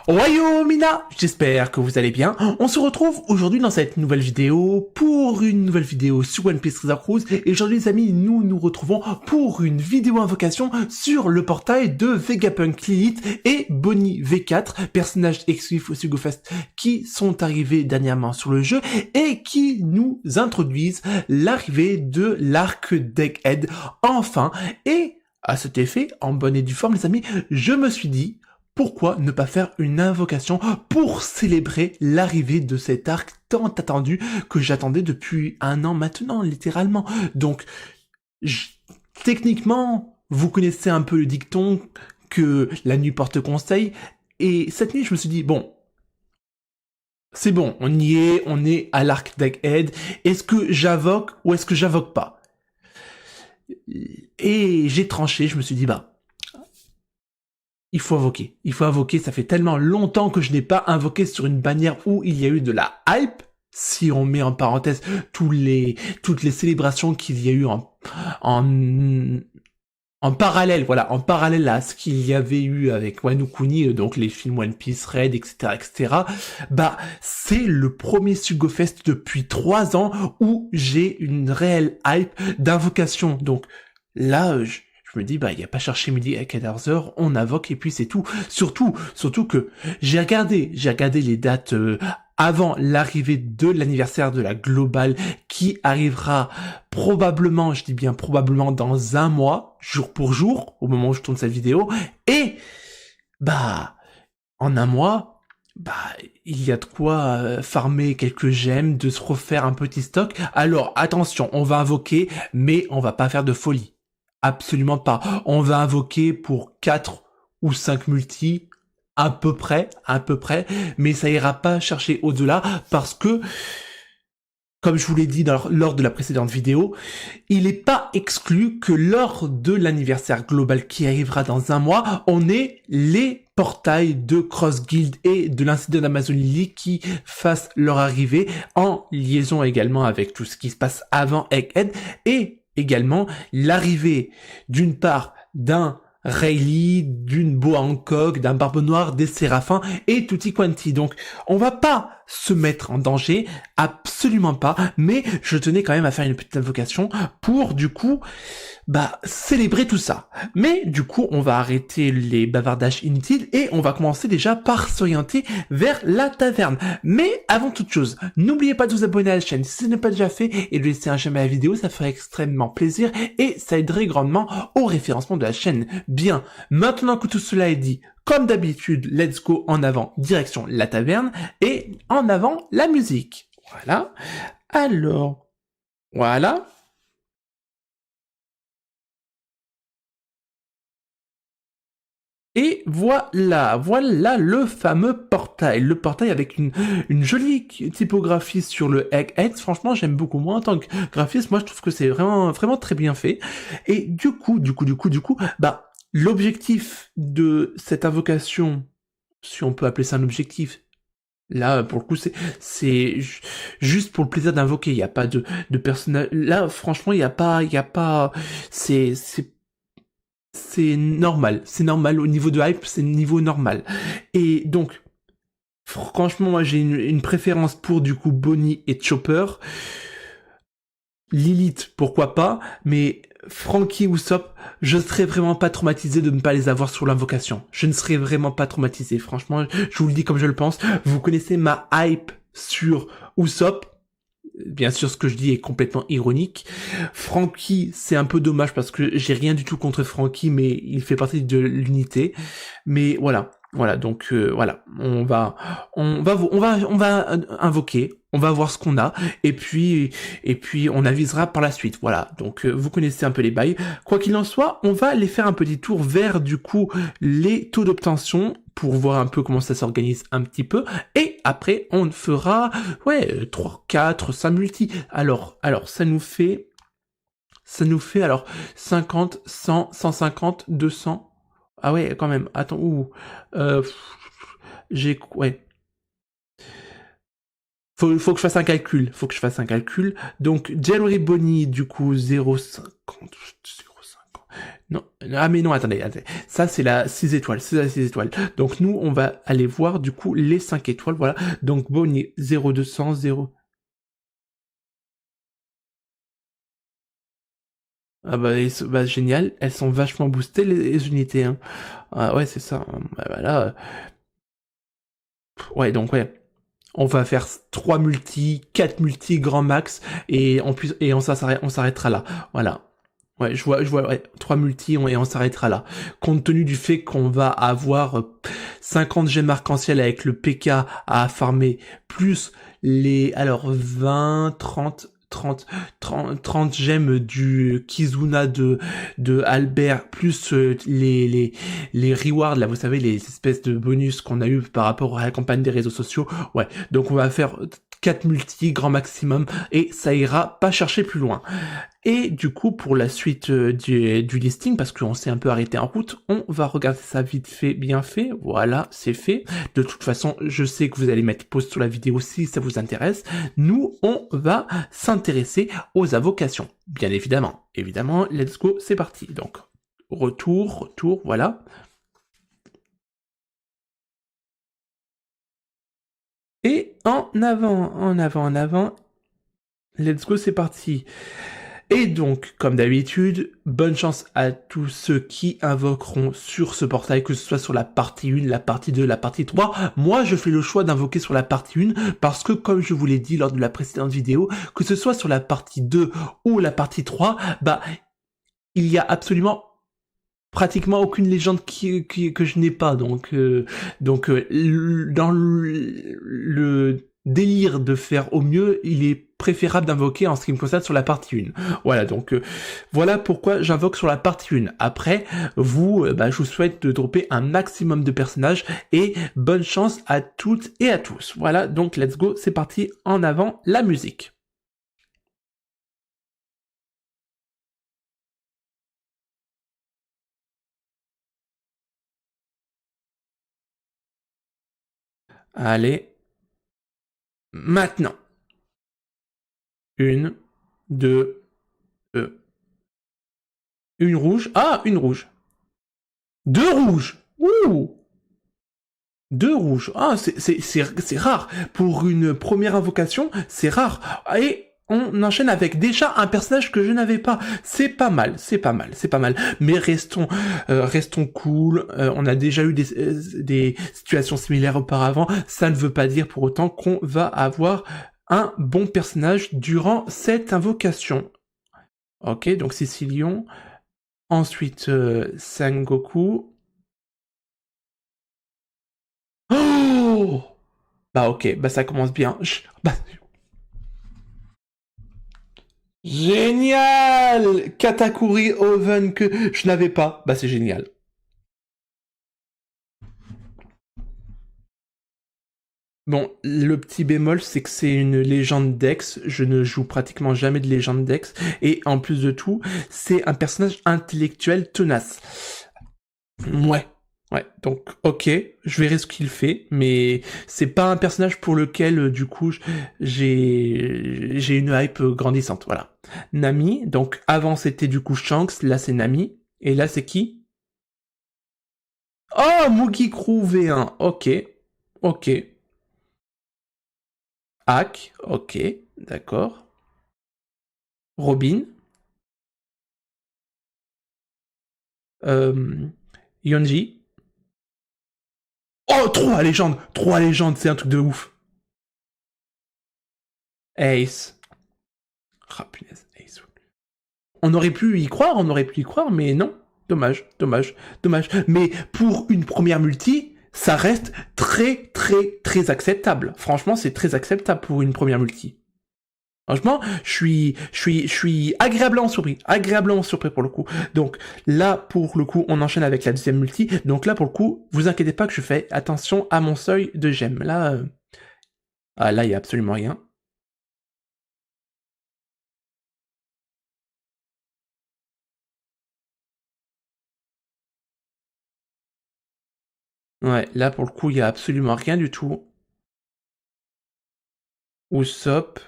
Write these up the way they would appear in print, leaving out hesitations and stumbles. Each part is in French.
Mina, j'espère que vous allez bien. On se retrouve aujourd'hui dans cette nouvelle vidéo pour une nouvelle vidéo sur One Piece Treasure Cruise. Et aujourd'hui les amis, nous nous retrouvons pour une vidéo invocation sur le portail de Vegapunk Lilith et Bonnie V4, personnages exclusifs au SugoFest qui sont arrivés dernièrement sur le jeu et qui nous introduisent l'arrivée de l'arc d'Egghead enfin. Et à cet effet, en bonne et due forme les amis, je me suis dit, pourquoi ne pas faire une invocation pour célébrer l'arrivée de cet arc tant attendu que j'attendais depuis 1 an maintenant, littéralement. Donc, techniquement, vous connaissez un peu le dicton que la nuit porte conseil. Et cette nuit, je me suis dit, bon, c'est bon, on y est, on est à l'arc d'Egghead. Est-ce que j'invoque ou est-ce que j'invoque pas? Et j'ai tranché, je me suis dit, bah, il faut invoquer, ça fait tellement longtemps que je n'ai pas invoqué sur une bannière où il y a eu de la hype, si on met en parenthèse toutes les célébrations qu'il y a eu en parallèle, voilà, en parallèle à ce qu'il y avait eu avec Wano Kuni, donc les films One Piece, Red, etc., bah, c'est le premier SugoFest depuis 3 ans où j'ai une réelle hype d'invocation, donc là, je me dis, bah, il n'y a pas cherché midi à 14h, on invoque et puis c'est tout. Surtout que j'ai regardé les dates avant l'arrivée de l'anniversaire de la Globale qui arrivera probablement, je dis bien probablement dans 1 mois, jour pour jour, au moment où je tourne cette vidéo. Et, bah, en 1 mois, bah, il y a de quoi farmer quelques gemmes, de se refaire un petit stock. Alors, attention, on va invoquer, mais on va pas faire de folie. Absolument pas. On va invoquer pour 4 ou 5 multis, à peu près, mais ça ira pas chercher au-delà parce que, comme je vous l'ai dit lors de la précédente vidéo, il n'est pas exclu que lors de l'anniversaire global qui arrivera dans 1 mois, on ait les portails de Cross Guild et de l'incident d'Amazon Lily qui fassent leur arrivée en liaison également avec tout ce qui se passe avant Egghead et également l'arrivée d'une part d'un Rayleigh, d'une Boa Hancock, d'un Barbe Noire, des Séraphins et tutti quanti. Donc on va pas se mettre en danger, absolument pas, mais je tenais quand même à faire une petite invocation pour du coup bah célébrer tout ça. Mais du coup on va arrêter les bavardages inutiles et on va commencer déjà par s'orienter vers la taverne. Mais avant toute chose, n'oubliez pas de vous abonner à la chaîne si ce n'est pas déjà fait et de laisser un j'aime à la vidéo, ça ferait extrêmement plaisir et ça aiderait grandement au référencement de la chaîne. Bien, maintenant que tout cela est dit, comme d'habitude, let's go en avant, direction la taverne, et en avant la musique. Voilà. Alors, voilà. Et voilà le fameux portail. Le portail avec une jolie typographie sur le Egghead. Franchement, j'aime beaucoup. Moi, en tant que graphiste, moi, je trouve que c'est vraiment très bien fait. Et du coup, bah, l'objectif de cette invocation, si on peut appeler ça un objectif, là, pour le coup, c'est juste pour le plaisir d'invoquer. Il n'y a pas de personnage. Là, franchement, il y a pas, c'est normal au niveau de hype, c'est niveau normal. Et donc, franchement, moi j'ai une préférence pour du coup Bonnie et Chopper. Lilith, pourquoi pas, mais Franky ou Sop, je serais vraiment pas traumatisé de ne pas les avoir sur l'invocation. Je ne serais vraiment pas traumatisé, franchement, je vous le dis comme je le pense. Vous connaissez ma hype sur Usopp. Bien sûr, ce que je dis est complètement ironique. Franky, c'est un peu dommage parce que j'ai rien du tout contre Franky, mais il fait partie de l'unité. Mais voilà, donc voilà, on va invoquer, on va voir ce qu'on a, et puis on avisera par la suite. Voilà, donc vous connaissez un peu les bails. Quoi qu'il en soit, on va aller faire un petit tour vers du coup les taux d'obtention pour voir un peu comment ça s'organise un petit peu, et après on fera 3, 4, 5 multi. Alors ça nous fait alors 50, 100, 150, 200. Ah ouais, quand même. Attends, Faut que je fasse un calcul. Donc, January Bonnie, du coup, 0,50. Non, ah mais non, attendez. Ça, c'est la 6 étoiles, c'est la 6 étoiles. Donc nous, on va aller voir, du coup, les 5 étoiles, voilà. Donc Bonnie, 0200, 0... Ah bah, bah, génial, elles sont vachement boostées, les unités, hein. Ah ouais, c'est ça. Bah, voilà. Ouais, donc ouais. On va faire 3 multi, 4 multi grand max, et on s'arrêtera là. Voilà. Ouais, ouais, 3 multi, et on s'arrêtera là. Compte tenu du fait qu'on va avoir 50 gemmes arc-en-ciel avec le PK à farmer, plus alors 20, 30 gemmes du Kizuna de Albert, plus les rewards, là, vous savez, les espèces de bonus qu'on a eu par rapport à la campagne des réseaux sociaux. Ouais, donc on va faire 4 multi, grand maximum, et ça ira pas chercher plus loin. Et du coup, pour la suite du listing, parce qu'on s'est un peu arrêté en route, on va regarder ça vite fait, bien fait. Voilà, c'est fait. De toute façon, je sais que vous allez mettre pause sur la vidéo si ça vous intéresse. Nous, on va s'intéresser aux invocations, bien évidemment. Évidemment, let's go, c'est parti. Donc, retour, voilà. Et en avant. Let's go, c'est parti. Et donc, comme d'habitude, bonne chance à tous ceux qui invoqueront sur ce portail, que ce soit sur la partie 1, la partie 2, la partie 3. Moi, je fais le choix d'invoquer sur la partie 1 parce que, comme je vous l'ai dit lors de la précédente vidéo, que ce soit sur la partie 2 ou la partie 3, bah, il y a absolument pratiquement aucune légende que je n'ai pas. Donc, dans le délire de faire au mieux, il est préférable d'invoquer en ce qui me concerne sur la partie 1. Voilà, donc voilà pourquoi j'invoque sur la partie 1. Après, vous, je vous souhaite de dropper un maximum de personnages et bonne chance à toutes et à tous. Voilà, donc let's go, c'est parti, en avant la musique. Allez, maintenant. 1, 2, une rouge. Ah, une rouge. 2 rouges. Ouh, 2 rouges. Ah, c'est rare. Pour une première invocation, c'est rare. Et on enchaîne avec déjà un personnage que je n'avais pas. C'est pas mal. Mais restons cool. On a déjà eu des situations similaires auparavant. Ça ne veut pas dire pour autant qu'on va avoir un bon personnage durant cette invocation. Ok, donc Sicilion. Ensuite, Sengoku. Oh, bah ok, bah ça commence bien. Génial! Katakuri Oven que je n'avais pas. Bah c'est génial. Bon, le petit bémol, c'est que c'est une légende Dex. Je ne joue pratiquement jamais de légende Dex. Et en plus de tout, c'est un personnage intellectuel tenace. Ouais. Ouais, donc ok, je verrai ce qu'il fait, mais c'est pas un personnage pour lequel du coup j'ai une hype grandissante, voilà. Nami, donc avant c'était du coup Shanks, là c'est Nami, et là c'est qui? Oh, Mugi Crew V1, ok. Hack, ok, d'accord. Robin, euh, Yonji. Oh, trois légendes, c'est un truc de ouf. Ace. Ah, punaise, Ace. On aurait pu y croire, mais non. Dommage. Mais pour une première multi, ça reste très acceptable. Franchement, c'est très acceptable pour une première multi. Franchement, je suis agréablement surpris pour le coup. Donc là, pour le coup, on enchaîne avec la deuxième multi. Donc là, pour le coup, vous inquiétez pas que je fais attention à mon seuil de gemmes. Là, là, il y a absolument rien. Ouais, là, pour le coup, il y a absolument rien du tout. Usopp.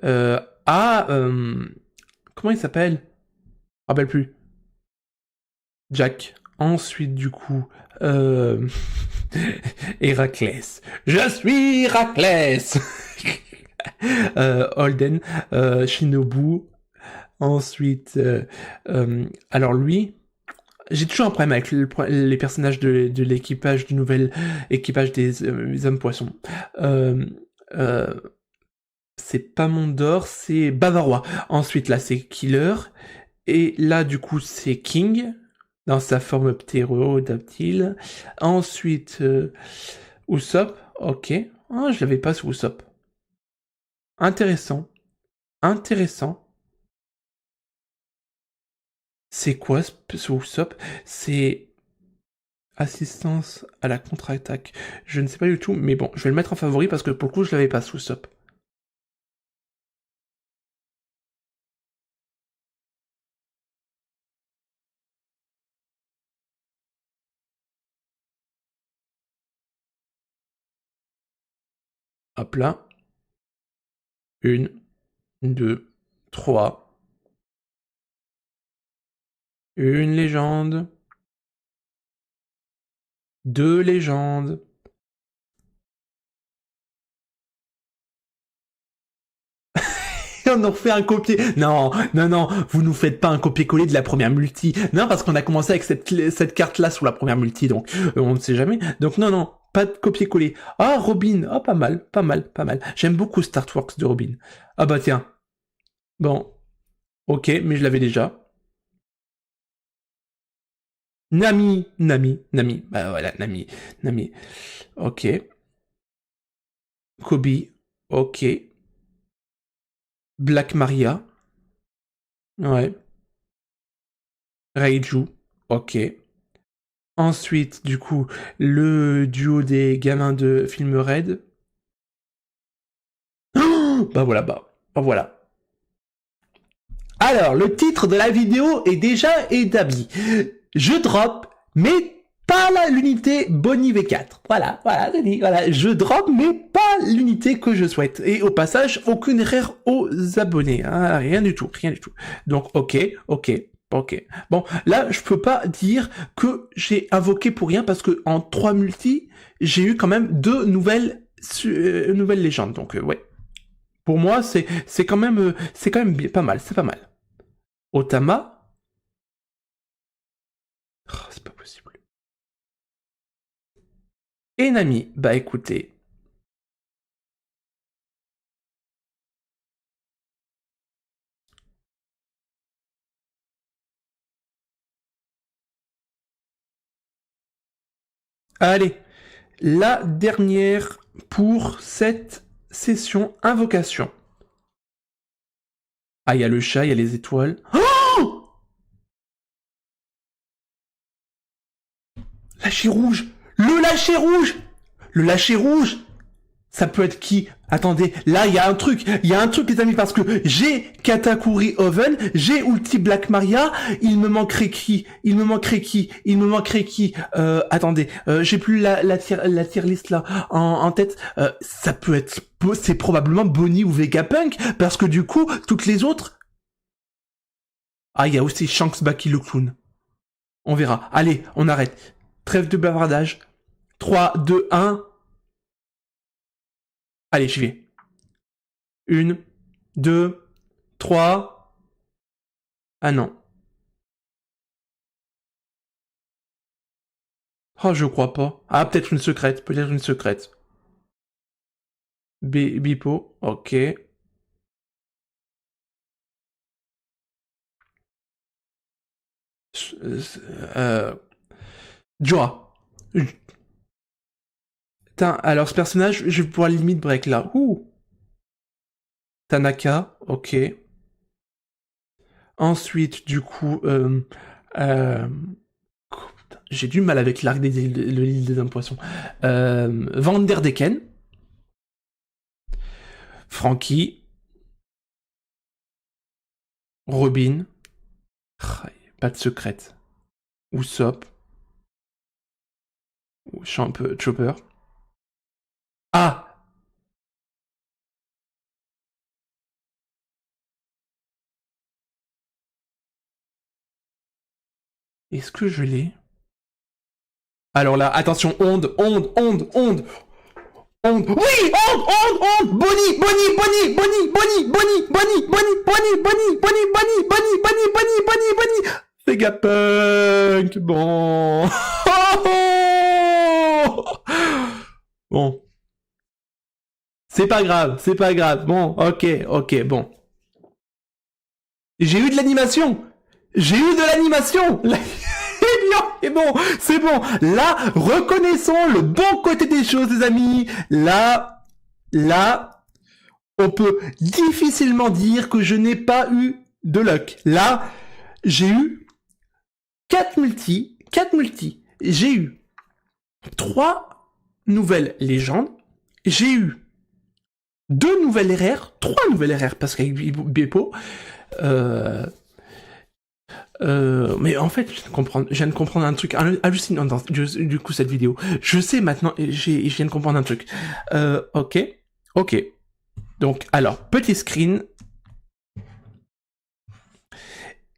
Euh, ah, comment il s'appelle? rappelle plus. Jack. Ensuite, du coup, euh... Héraclès. Je suis Héraclès. Holden, Shinobu. Ensuite, alors lui, j'ai toujours un problème avec les personnages de l'équipage, du nouvel équipage des hommes poissons. Euh, euh, c'est pas Mondor, c'est Bavarois. Ensuite, là, c'est Killer. Et là, du coup, c'est King, dans sa forme ptérodactyle. Ensuite, Usopp, ok. Ah, je l'avais pas sous Usopp. Intéressant. Intéressant. C'est quoi ce Usopp? C'est assistance à la contre-attaque. Je ne sais pas du tout, mais bon, je vais le mettre en favori parce que pour le coup, je l'avais pas sous Usopp. Hop là. Une, deux, trois. Une légende. Deux légendes. Et on en refait un copier. Non, non, non, vous nous faites pas un copier-coller de la première multi. Non, parce qu'on a commencé avec cette carte-là sous la première multi, donc on ne sait jamais. Donc non, non, pas de copier-coller. Ah, Robin, ah, pas mal, pas mal, pas mal. J'aime beaucoup Startworks de Robin. Ah bah tiens. Bon, ok, mais je l'avais déjà. Nami, Nami, Nami. Bah voilà, Nami, Nami. Ok. Kobe, ok. Black Maria, ouais. Reiju, ok. Ensuite, du coup, le duo des gamins de Film Red. Oh, bah voilà, bah voilà. Alors, le titre de la vidéo est déjà établi. Je drop, mais pas l'unité Bonnie V4. Voilà, voilà, c'est dit. Voilà, je drop, mais pas l'unité que je souhaite. Et au passage, aucune erreur aux abonnés. Hein, rien du tout, rien du tout. Donc, ok, ok. Ok. Bon, là, je peux pas dire que j'ai invoqué pour rien parce que en 3 multi, j'ai eu quand même deux nouvelles légendes. Donc, ouais. Pour moi, c'est quand même pas mal. C'est pas mal. Otama. Oh, c'est pas possible. Et Nami. Bah écoutez. Allez, la dernière pour cette session invocation. Ah, il y a le chat, il y a les étoiles. Oh, lâcher rouge. Le lâcher rouge. Le lâcher rouge. Ça peut être qui? Attendez, là il y a un truc, les amis, parce que j'ai Katakuri Oven, j'ai Ulti Black Maria, il me manquerait qui? Attendez, j'ai plus la tier list là en tête. Ça peut être, c'est probablement Bonnie ou Vegapunk, parce que du coup, toutes les autres... Ah, il y a aussi Shanks Baki le clown. On verra. Allez, on arrête. Trêve de bavardage. 3, 2, 1... Allez, j'y vais. Une, deux, trois... Ah non. Oh, je crois pas. Ah, peut-être une secrète, peut-être une secrète. Bipo, ok. Euh, Jorah. Putain, alors ce personnage, je vais pouvoir limite break là. Ouh. Tanaka, ok. Ensuite, du coup, euh, j'ai du mal avec l'arc de l'île des hommes poissons. Van der Decken. Frankie. Robin. Pas de secrète. Usopp. Chopper. Ah, Est-ce que je l'ai? Alors là, attention, onde. Oui, onde. Bonnie. Vegapunk. Bon. Bon. C'est pas grave. Bon, ok, bon. J'ai eu de l'animation. Et bon, c'est bon. Là, reconnaissons le bon côté des choses, les amis. Là, on peut difficilement dire que je n'ai pas eu de luck. Là, j'ai eu 4 multis. J'ai eu 3 nouvelles légendes. J'ai eu 2 nouvelles RR, 3 nouvelles RR, parce qu'avec Bepo, mais en fait, je viens de comprendre un truc hallucinant du coup cette vidéo. Je sais maintenant, je viens de comprendre un truc. Ok. Donc, alors, petit screen.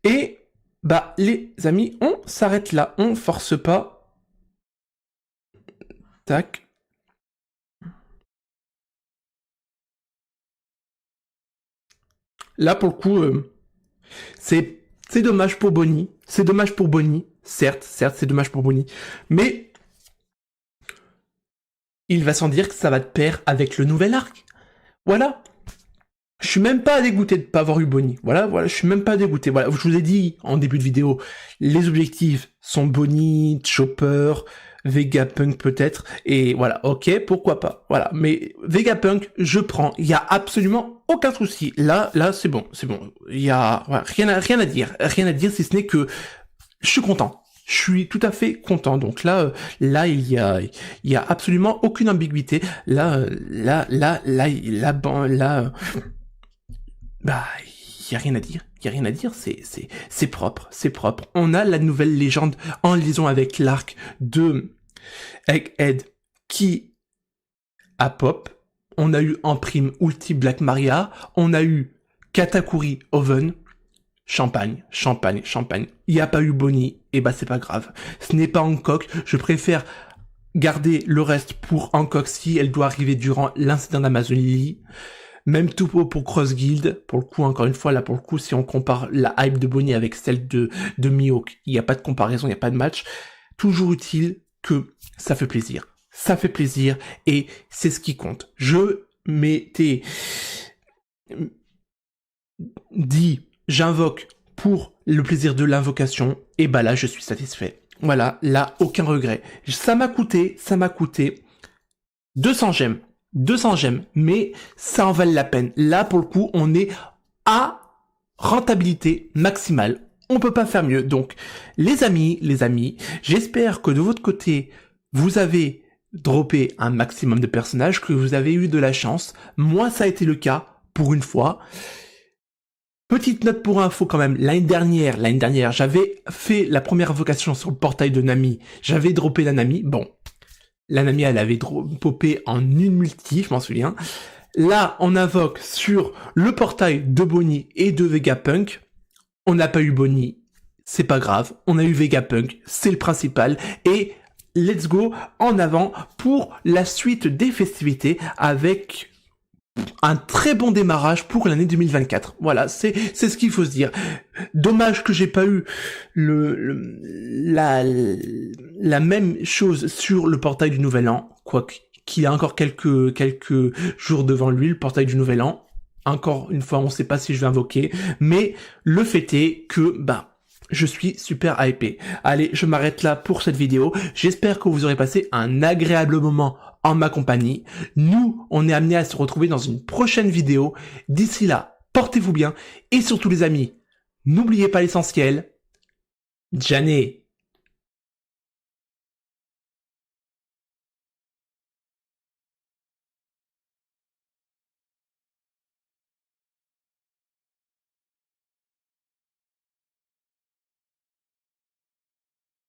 Et, bah, les amis, on s'arrête là. On force pas. Tac. Là, pour le coup, c'est dommage pour Bonnie. Certes, c'est dommage pour Bonnie. Mais il va sans dire que ça va de pair avec le nouvel arc. Voilà. Je suis même pas dégoûté de pas avoir eu Bonnie. Voilà, je suis même pas dégoûté. Voilà, je vous ai dit en début de vidéo, les objectifs sont Bonnie, Chopper, Vegapunk peut-être, et voilà, ok, pourquoi pas. Voilà, mais Vegapunk, je prends. Il y a absolument aucun souci. Là, c'est bon. Il y a rien à dire si ce n'est que je suis content. Je suis tout à fait content. Donc là, il y a absolument aucune ambiguïté. Bah, il y a rien à dire. C'est propre. On a la nouvelle légende en liaison avec l'arc de Egghead qui a pop. On a eu en prime Ulti Black Maria. On a eu Katakuri Oven. Champagne. Il n'y a pas eu Bonnie, et bah c'est pas grave. Ce n'est pas Hancock, je préfère garder le reste pour Hancock si elle doit arriver durant l'incident d'Amazonie. Même tout pour Cross Guild, pour le coup, encore une fois, là pour le coup, si on compare la hype de Bonnie avec celle de Mihawk, il n'y a pas de comparaison, il n'y a pas de match. Toujours utile que ça fait plaisir. Et c'est ce qui compte. Je m'étais dit... J'invoque pour le plaisir de l'invocation, et bah là, je suis satisfait. Voilà, là, aucun regret. Ça m'a coûté 200 gemmes, mais ça en valait la peine. Là, pour le coup, on est à rentabilité maximale. On peut pas faire mieux. Donc, les amis, j'espère que de votre côté, vous avez droppé un maximum de personnages, que vous avez eu de la chance. Moi, ça a été le cas, pour une fois. Petite note pour info quand même, l'année dernière, j'avais fait la première invocation sur le portail de Nami. J'avais droppé la Nami. Bon, la Nami, elle avait popé en une multi, je m'en souviens. Là, on invoque sur le portail de Bonnie et de Vegapunk. On n'a pas eu Bonnie, c'est pas grave. On a eu Vegapunk, c'est le principal. Et let's go en avant pour la suite des festivités avec... un très bon démarrage pour l'année 2024. Voilà, c'est ce qu'il faut se dire. Dommage que j'ai pas eu la même chose sur le portail du Nouvel An, quoique qu'il a encore quelques jours devant lui, le portail du Nouvel An. Encore une fois, on sait pas si je vais invoquer, mais le fait est que, je suis super hypé. Allez, je m'arrête là pour cette vidéo. J'espère que vous aurez passé un agréable moment en ma compagnie. Nous, on est amenés à se retrouver dans une prochaine vidéo. D'ici là, portez-vous bien. Et surtout les amis, n'oubliez pas l'essentiel. Jané.